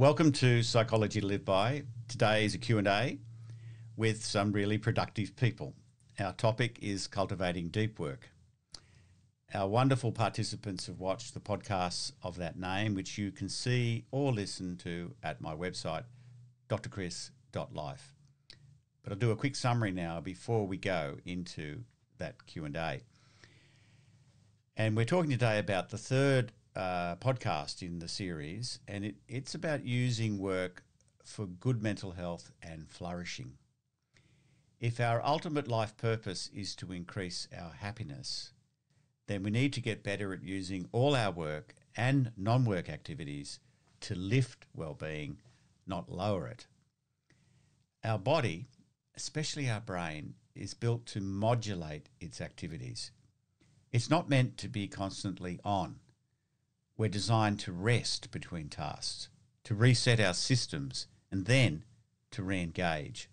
Welcome to Psychology to Live By. Today is a Q&A with some really productive people. Our topic is cultivating deep work. Our wonderful participants have watched the podcasts of that name, which you can see or listen to at my website, drchris.life. But I'll do a quick summary now before we go into that Q&A. And we're talking today about the third podcast in the series, and it's about using work for good mental health and flourishing. If our ultimate life purpose is to increase our happiness, then we need to get better at using all our work and non-work activities to lift well-being, not lower it. Our body, especially our brain, is built to modulate its activities. It's not meant to be constantly on. We're designed to rest between tasks, to reset our systems, and then to re-engage.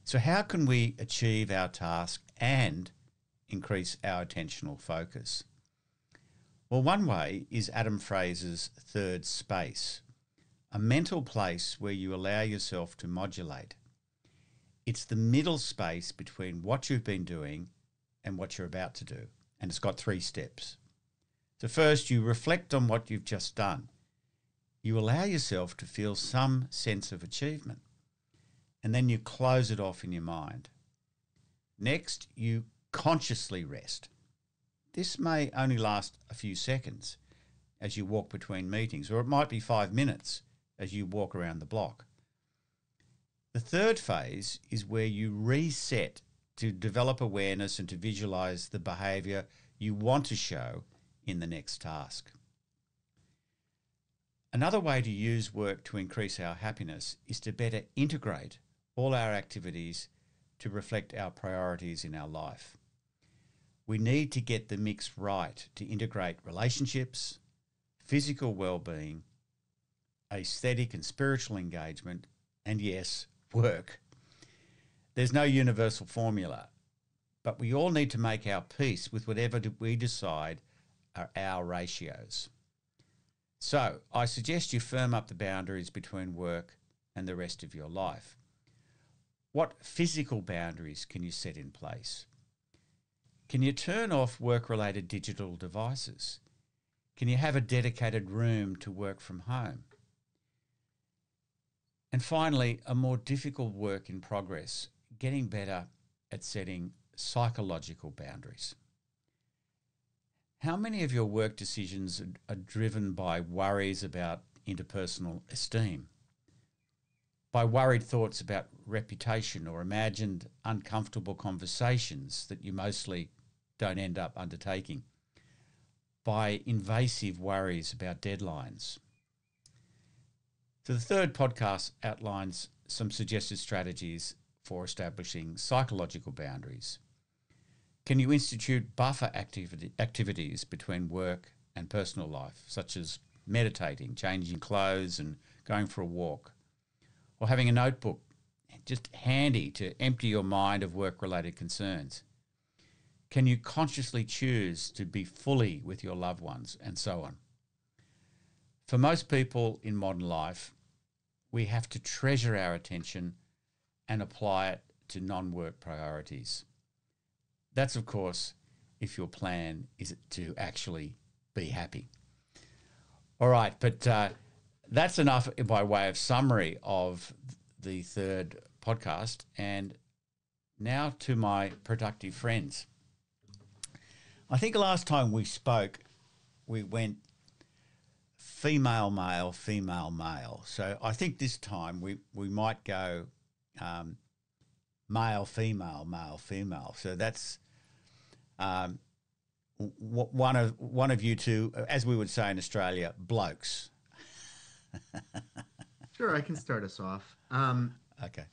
So how can we achieve our task and increase our attentional focus? Well, one way is Adam Fraser's third space, a mental place where you allow yourself to modulate. It's the middle space between what you've been doing and what you're about to do, and it's got 3 steps. So first, you reflect on what you've just done. You allow yourself to feel some sense of achievement, and then you close it off in your mind. Next, you consciously rest. This may only last a few seconds as you walk between meetings, or it might be 5 minutes as you walk around the block. The third phase is where you reset to develop awareness and to visualize the behavior you want to show in the next task. Another way to use work to increase our happiness is to better integrate all our activities to reflect our priorities in our life. We need to get the mix right to integrate relationships, physical well-being, aesthetic and spiritual engagement, and yes, work. There's no universal formula, but we all need to make our peace with whatever we decide are our ratios. So I suggest you firm up the boundaries between work and the rest of your life. What physical boundaries can you set in place? Can you turn off work-related digital devices? Can you have a dedicated room to work from home? And finally, a more difficult work in progress, getting better at setting psychological boundaries. How many of your work decisions are driven by worries about interpersonal esteem, by worried thoughts about reputation or imagined uncomfortable conversations that you mostly don't end up undertaking, by invasive worries about deadlines? So the third podcast outlines some suggested strategies for establishing psychological boundaries. Can you institute buffer activities between work and personal life, such as meditating, changing clothes and going for a walk, or having a notebook just handy to empty your mind of work-related concerns? Can you consciously choose to be fully with your loved ones, and so on? For most people in modern life, we have to treasure our attention and apply it to non-work priorities. That's, of course, if your plan is to actually be happy. All right, but that's enough by way of summary of the third podcast. And now to my productive friends. I think last time we spoke, we went female, male, female, male. So I think this time we might go male, female, male, female. So that's one of you two, as we would say in Australia, blokes. Sure, I can start us off. Okay.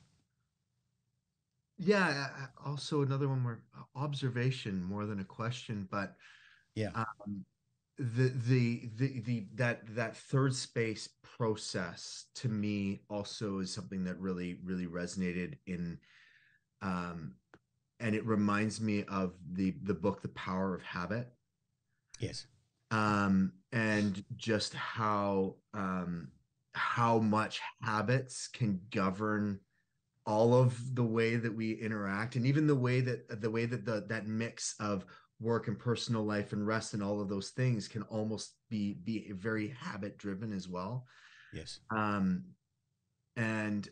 Yeah, also another one more observation more than a question, but Yeah. that third space process to me also is something that really resonated in and it reminds me of the book The Power of Habit. Yes. And just how how much habits can govern all of the way that we interact, and even the way that that mix of work and personal life and rest and all of those things can almost be very habit driven as well. Yes. um and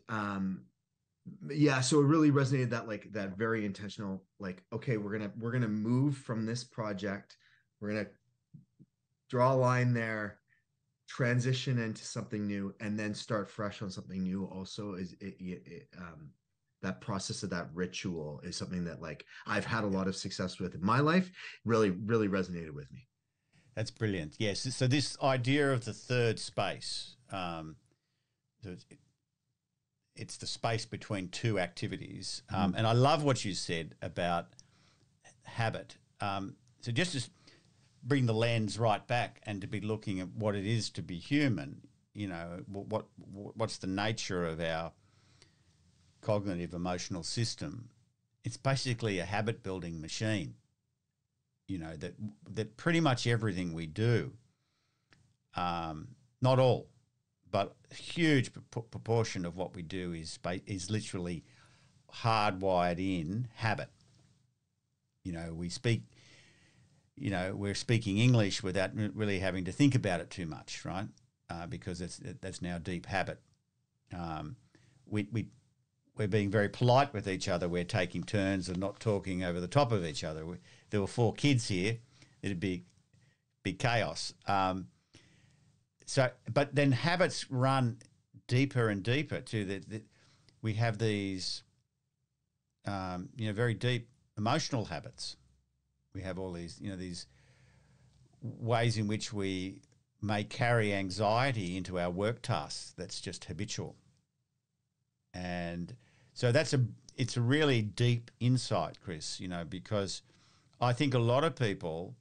Yeah, so it really resonated, that like that very intentional, like, okay, we're gonna move from this project, we're gonna draw a line there, transition into something new, and then start fresh on something new. Also, that process of that ritual is something that, like, I've had a Yeah. lot of success with in my life. Really, really resonated with me. That's brilliant. Yes. So this idea of the third space, so it's the space between two activities. Mm-hmm. And I love what you said about habit. So just to bring the lens right back and to be looking at what it is to be human, what's the nature of our cognitive emotional system? It's basically a habit building machine. That pretty much everything we do, not all, but a huge proportion of what we do is literally hardwired in habit. We speak. We're speaking English without really having to think about it too much, right? Because that's now deep habit. We're being very polite with each other. We're taking turns and not talking over the top of each other. There were 4 kids here, it'd be chaos. But then habits run deeper and deeper too. That we have these, very deep emotional habits. We have all these ways in which we may carry anxiety into our work tasks. That's just habitual. And so it's a really deep insight, Chris, because I think a lot of people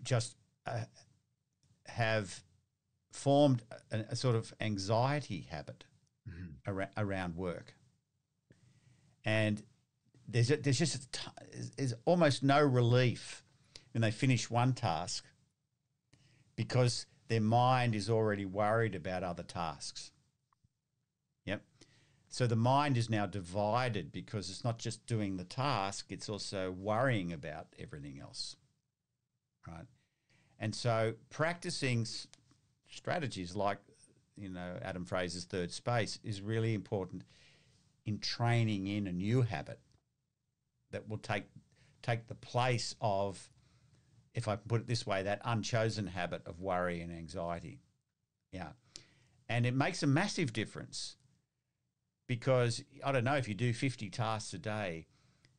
just have formed a sort of anxiety habit around work. And there's almost no relief when they finish one task because their mind is already worried about other tasks. Yep. So the mind is now divided because it's not just doing the task, it's also worrying about everything else, right? And so practicing strategies like, Adam Fraser's third space is really important in training in a new habit that will take the place of, if I can put it this way, that unchosen habit of worry and anxiety. Yeah. And it makes a massive difference because, I don't know, if you do 50 tasks a day,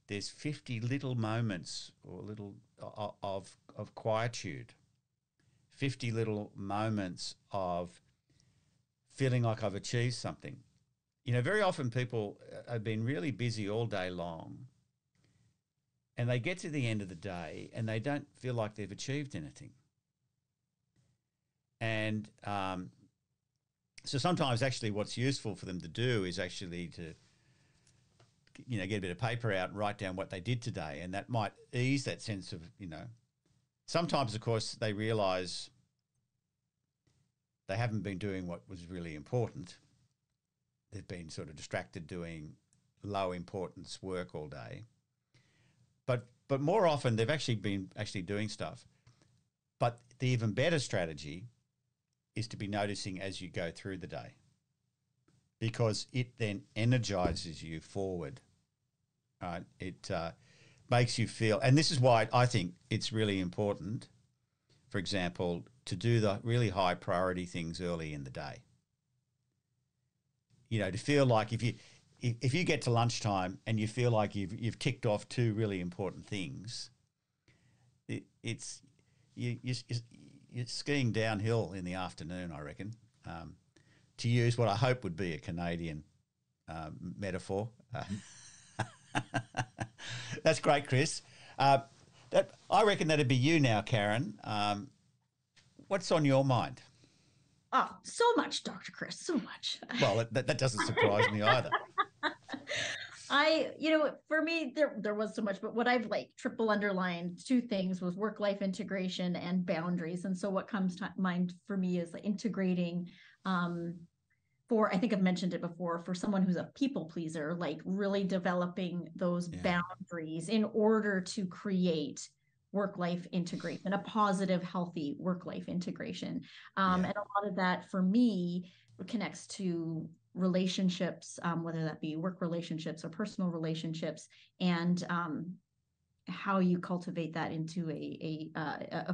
there's 50 little moments or little of quietude, 50 little moments of feeling like I've achieved something. Very often people have been really busy all day long and they get to the end of the day and they don't feel like they've achieved anything. And so sometimes actually what's useful for them to do is actually to, get a bit of paper out and write down what they did today. And that might ease that sense of, sometimes, of course, they realise they haven't been doing what was really important. They've been sort of distracted doing low importance work all day. But more often they've actually been doing stuff. But the even better strategy is to be noticing as you go through the day, because it then energizes you forward. Right? It makes you feel, and this is why I think it's really important, for example, to do the really high priority things early in the day. To feel like if you get to lunchtime and you feel like you've ticked off 2 really important things, you're skiing downhill in the afternoon, I reckon. To use what I hope would be a Canadian metaphor. That's great, Chris. I reckon that'd be you now, Karen. What's on your mind? Oh, so much, Dr. Chris, so much. Well, that doesn't surprise me either. For me, there was so much, but what I've like triple underlined two things was work-life integration and boundaries. And so what comes to mind for me is like integrating, I think I've mentioned it before, for someone who's a people pleaser, like really developing those boundaries in order to create work-life integration, a positive, healthy work-life integration. And a lot of that for me connects to relationships, whether that be work relationships or personal relationships, and how you cultivate that into a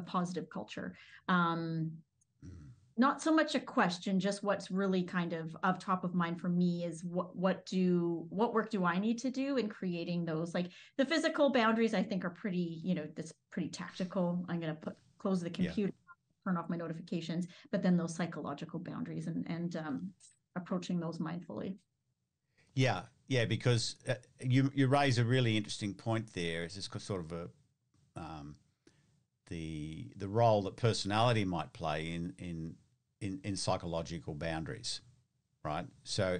positive culture. Not so much a question, just what's really kind of top of mind for me is what work do I need to do in creating those? Like the physical boundaries, I think are pretty, that's pretty tactical. I'm going to close the computer, turn off my notifications, but then those psychological boundaries and approaching those mindfully. Yeah, because you raise a really interesting point there. It's just sort of the role that personality might play in psychological boundaries, right? So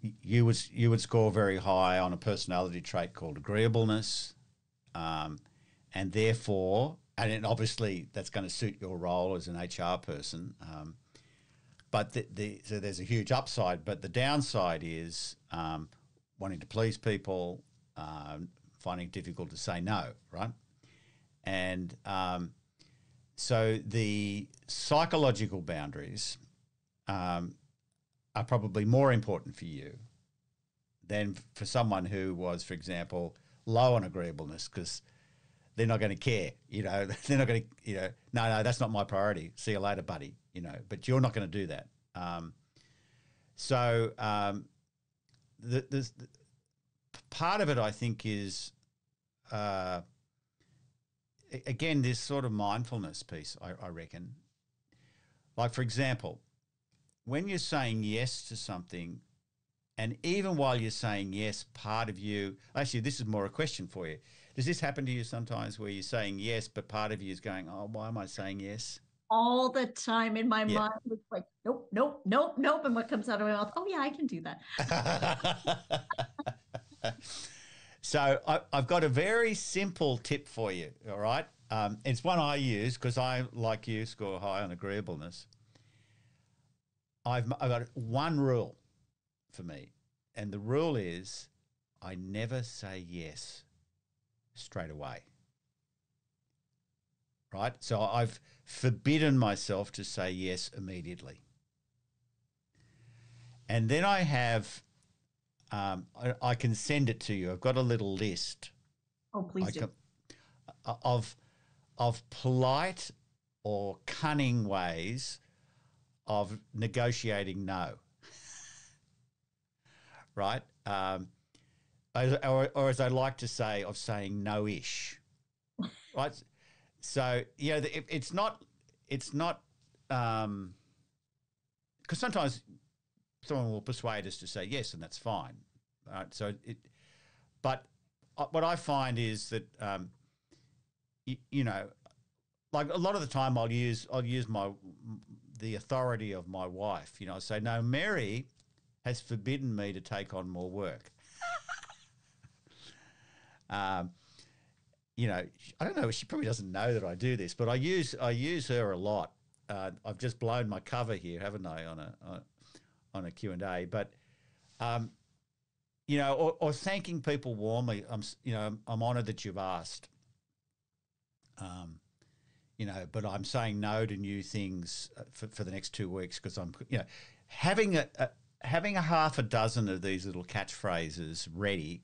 you would score very high on a personality trait called agreeableness, and therefore, and obviously that's going to suit your role as an HR person. But so there's a huge upside, but the downside is wanting to please people, finding it difficult to say no, right? And so the psychological boundaries are probably more important for you than for someone who was, for example, low on agreeableness, because they're not going to care, they're not going to, no, that's not my priority. See you later, buddy, but you're not going to do that. So the part of it, I think, is, again, this sort of mindfulness piece, I reckon. Like, for example, when you're saying yes to something, and even while you're saying yes, part of you, actually, this is more a question for you. Does this happen to you sometimes where you're saying yes, but part of you is going, oh, why am I saying yes? All the time in my mind, it's like, nope, nope, nope, nope. And what comes out of my mouth? Oh, yeah, I can do that. So I've got a very simple tip for you, all right? It's one I use because I, like you, score high on agreeableness. I've got one rule for me, and the rule is I never say yes straight away, right? So I've forbidden myself to say yes immediately. And then I have, I can send it to you. I've got a little list. Oh, please do. Of polite or cunning ways of negotiating no, right? Or as I like to say, of saying no-ish, right? So, it's not, because sometimes someone will persuade us to say yes, and that's fine, right? So but what I find is that, like a lot of the time I'll use the authority of my wife. I say, no, Mary has forbidden me to take on more work. I don't know. She probably doesn't know that I do this, but I use her a lot. I've just blown my cover here, haven't I, on a Q&A? But or thanking people warmly. I'm honoured that you've asked. But I'm saying no to new things for the next 2 weeks because I'm, having a half a dozen of these little catchphrases ready.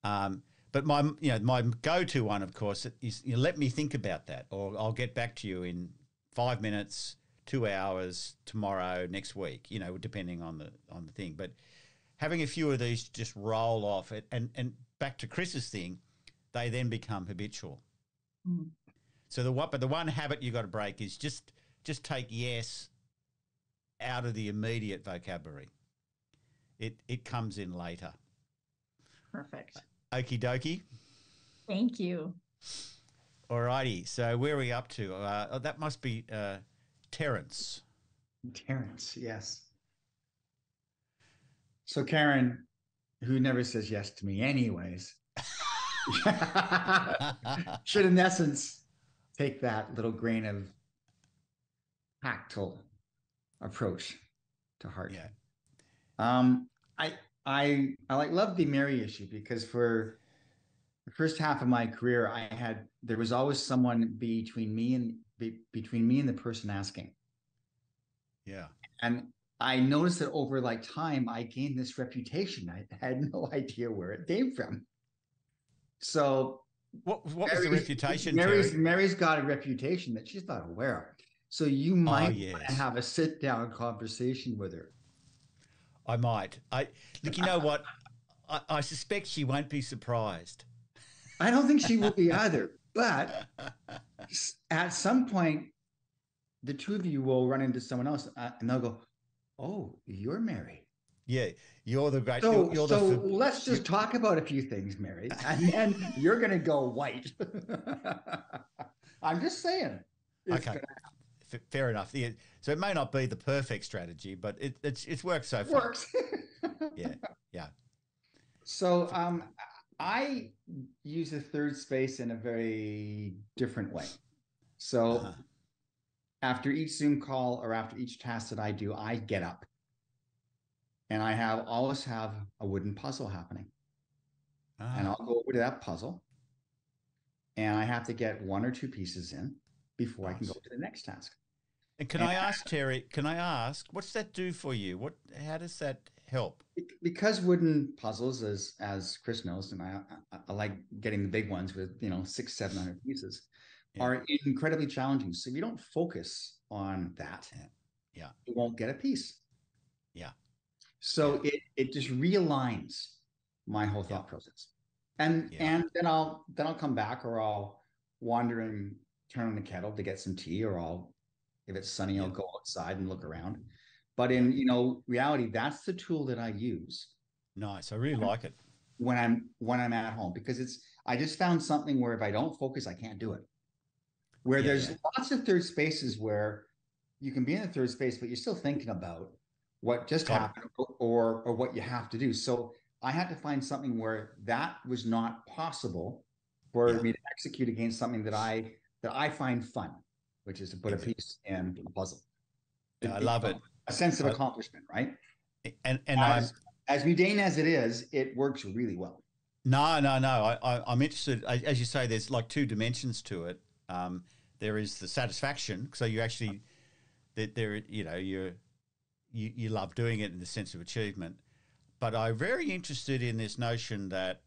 But my go-to one, of course, is let me think about that, or I'll get back to you in 5 minutes, 2 hours, tomorrow, next week. Depending on the thing. But having a few of these just roll off, and back to Chris's thing, they then become habitual. Mm. So the one habit you got to break is just take yes out of the immediate vocabulary. It comes in later. Perfect. Okie dokie. Thank you. All righty. So where are we up to? That must be Terence. Terence, yes. So Karen, who never says yes to me anyways, should in essence take that little grain of tactile approach to heart. Yeah. I like love the Mary issue because for the first half of my career, there was always someone between me and the person asking. Yeah. And I noticed that over like time, I gained this reputation. I had no idea where it came from. So what was the reputation, Terry? Mary's got a reputation that she's not aware of. So you might want to have a sit-down conversation with her. I might. Look, you know what? I suspect she won't be surprised. I don't think she will be either. But at some point, the two of you will run into someone else, and they'll go, "Oh, you're Mary." Yeah, you're the great. So let's just talk about a few things, Mary, and then you're going to go white. I'm just saying. Okay, fair enough. Yeah. So it may not be the perfect strategy, but it's worked so far. Works. Yeah. So I use the third space in a very different way. So after each Zoom call or after each task that I do, I get up. And I always have a wooden puzzle happening. And I'll go over to that puzzle. And I have to get one or two pieces in before I can go to the next task. And can I ask, Terry, what's that do for you? How does that help? Because wooden puzzles, as Chris knows, and I like getting the big ones with 600-700 pieces, are incredibly challenging. So if you don't focus on that, you won't get a piece. Yeah. So it just realigns my whole thought process. And then I'll come back, or I'll wander and turn on the kettle to get some tea, or if it's sunny, I'll go outside and look around. But in reality, that's the tool that I use. Nice. I really like it. When I'm at home, because I just found something where if I don't focus, I can't do it. Where there's lots of third spaces where you can be in the third space, but you're still thinking about what just happened or what you have to do. So I had to find something where that was not possible for me to execute against something that I find fun, which is to put a piece in a puzzle. I love it. A sense of accomplishment, right? And as mundane as it is, it works really well. No. I'm interested. As you say, there's like two dimensions to it. There is the satisfaction. So you actually, you love doing it in the sense of achievement. But I'm very interested in this notion that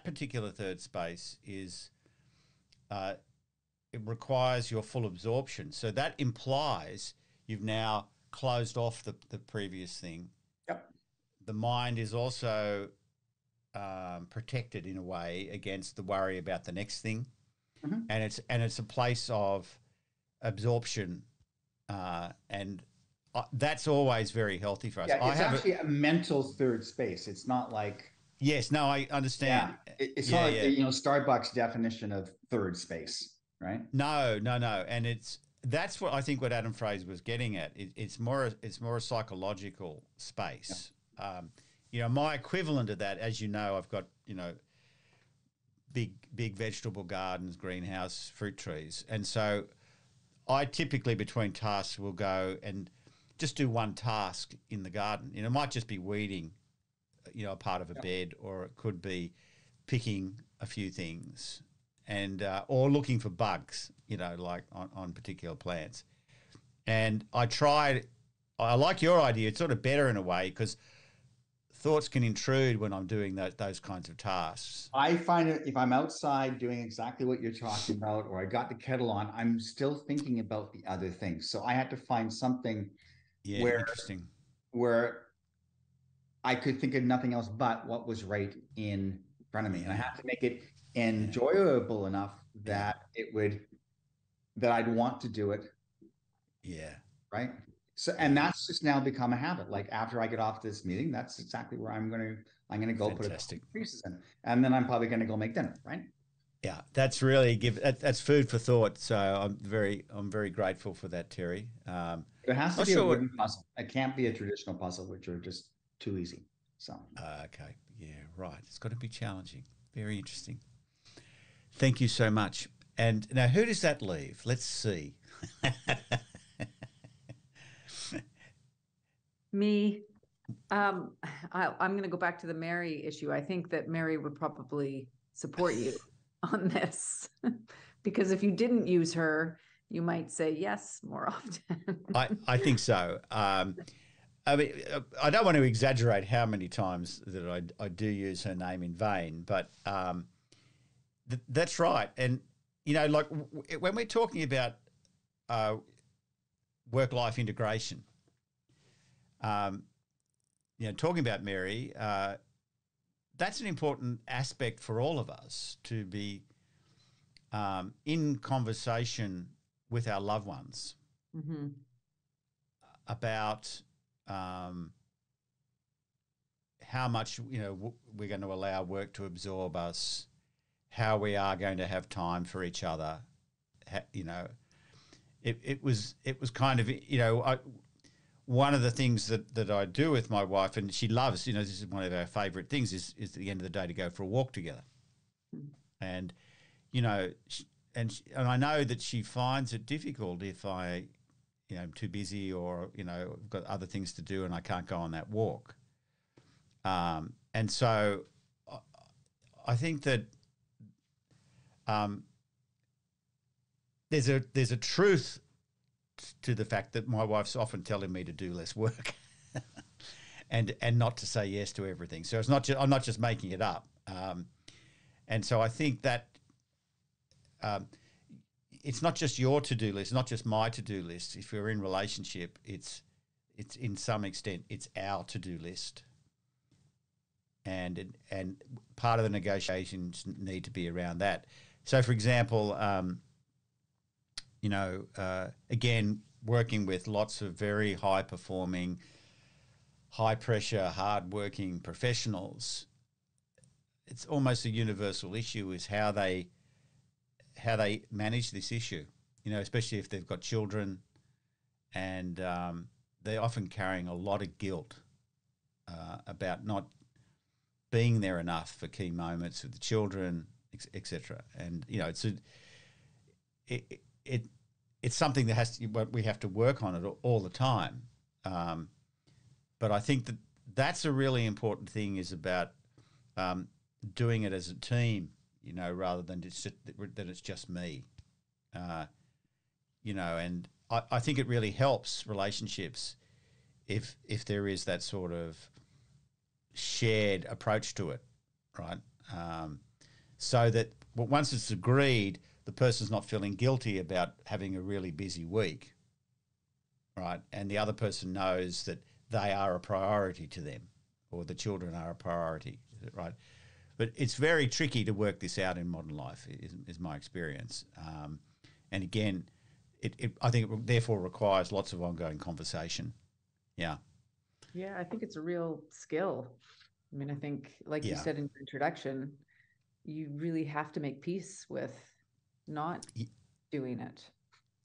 particular third space is, it requires your full absorption. So that implies you've now closed off the previous thing. Yep. The mind is also protected in a way against the worry about the next thing, and it's a place of absorption, and that's always very healthy for us. Yeah, it's actually a mental third space. It's not like yes, no, I understand. Yeah. It's not like Starbucks' definition of third space, right? No, and that's what I think what Adam Fraser was getting at. It's more a psychological space. Yeah. My equivalent of that, as you know, I've got big vegetable gardens, greenhouse, fruit trees, and so I typically between tasks will go and just do one task in the garden. It might just be weeding, a part of a bed, or it could be picking a few things, and or looking for bugs, like on particular plants. And I like your idea. It's sort of better in a way because thoughts can intrude when I'm doing those kinds of tasks. I find it if I'm outside doing exactly what you're talking about, or I got the kettle on, I'm still thinking about the other things. So I had to find something where I could think of nothing else but what was right in front of me. And I have to make it enjoyable enough that that I'd want to do it. Yeah. Right. So, and that's just now become a habit. Like after I get off this meeting, that's exactly where I'm going to go Fantastic. Put a pieces in, and then I'm probably going to go make dinner. Right. Yeah. That's really that's food for thought. So I'm very grateful for that, Terry. It has to be a wooden puzzle. It can't be a traditional puzzle, which are just too easy. So Okay, yeah, right. It's got to be challenging. Very interesting. Thank you so much. And now, who does that leave? Let's see. Me. I'm going to go back to the Mary issue. I think that Mary would probably support you on this because if you didn't use her, you might say yes more often. I think so. I mean, I don't want to exaggerate how many times that I do use her name in vain, but that's right. And, you know, like when we're talking about work-life integration, you know, talking about Mary, that's an important aspect for all of us to be in conversation with our loved ones about how much, you know, we're going to allow work to absorb us, how we are going to have time for each other. You know, it was kind of, you know, one of the things that I do with my wife, and she loves, you know, this is one of our favourite things, is at the end of the day to go for a walk together. And, you know, and I know that she finds it difficult if I, you know, I'm too busy or, you know, I've got other things to do and I can't go on that walk. And so I think that there's a truth to the fact that my wife's often telling me to do less work and not to say yes to everything. So it's not I'm not just making it up. And so I think that it's not just your to-do list, not just my to-do list. If we're in relationship, it's in some extent it's our to-do list. And part of the negotiations need to be around that. So, for example, you know, again, working with lots of very high-performing, high-pressure, hard-working professionals, it's almost a universal issue is how they manage this issue. You know, especially if they've got children, and they're often carrying a lot of guilt about not being there enough for key moments with the children, etc. And you know, it's something that we have to work on it all the time. But I think that's a really important thing is about doing it as a team, you know, rather than that it's just me. You know, and I think it really helps relationships if there is that sort of shared approach to it, right? So that once it's agreed, the person's not feeling guilty about having a really busy week, right? And the other person knows that they are a priority to them, or the children are a priority, right? But it's very tricky to work this out in modern life, is my experience. And again, I think it therefore requires lots of ongoing conversation. Yeah. Yeah, I think it's a real skill. I mean, I think, like you said in your introduction, you really have to make peace with not doing it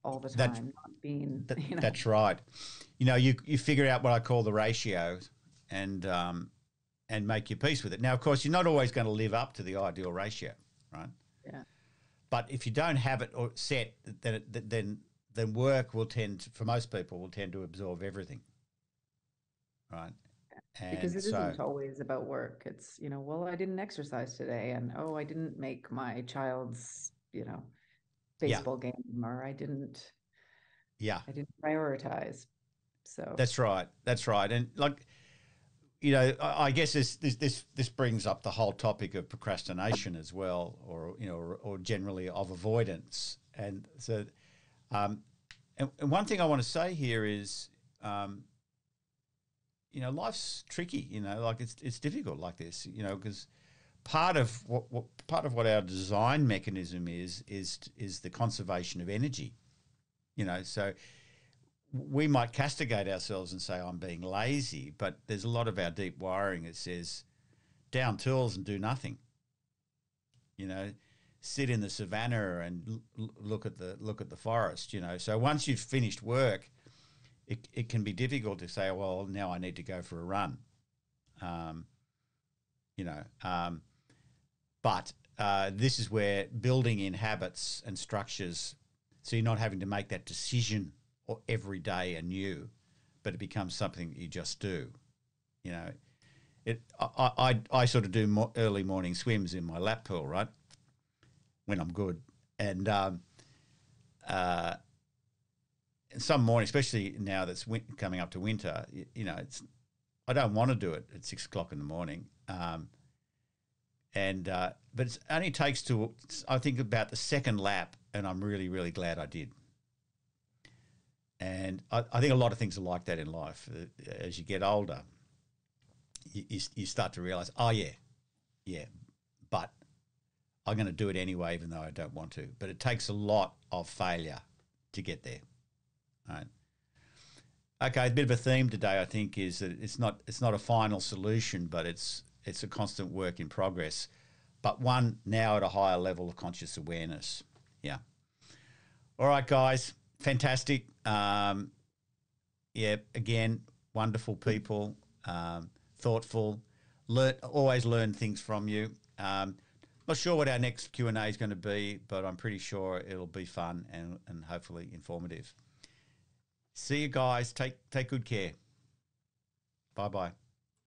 all the time, not being. You know. That's right. You know, you figure out what I call the ratio, and make your peace with it. Now, of course, you're not always going to live up to the ideal ratio, right? Yeah. But if you don't have it or set, then work will for most people will tend to absorb everything, right? And because it isn't always about work. It's, you know, well, I didn't exercise today, and I didn't make my child's, you know, baseball game, or I didn't prioritize. So that's right. And like, you know, I guess this brings up the whole topic of procrastination as well, or you know, or generally of avoidance. And so, and one thing I want to say here is, you know, life's tricky. You know, like it's difficult like this. You know, because part of what our design mechanism is the conservation of energy. You know, so we might castigate ourselves and say, I'm being lazy, but there's a lot of our deep wiring that says down tools and do nothing. You know, sit in the savannah and look at the forest, you know. So once you've finished work, it can be difficult to say, well, now I need to go for a run. you know, but this is where building in habits and structures, so you're not having to make that decision every day anew, but it becomes something that you just do. You know, I sort of do early morning swims in my lap pool, right, when I'm good, and some morning, especially now that's coming up to winter, you know, I don't want to do it at 6 o'clock in the morning. But it only takes to, I think, about the second lap, and I'm really, really glad I did. And I think a lot of things are like that in life. As you get older, you start to realise, oh, yeah, but I'm going to do it anyway, even though I don't want to. But it takes a lot of failure to get there. Right. Okay, a bit of a theme today, I think, is that it's not a final solution, but it's a constant work in progress, but one now at a higher level of conscious awareness. Yeah. All right, guys, fantastic. Again, wonderful people, thoughtful. Always learn things from you. Not sure what our next Q&A is going to be, but I'm pretty sure it'll be fun and hopefully informative. See you guys. Take good care. Bye-bye.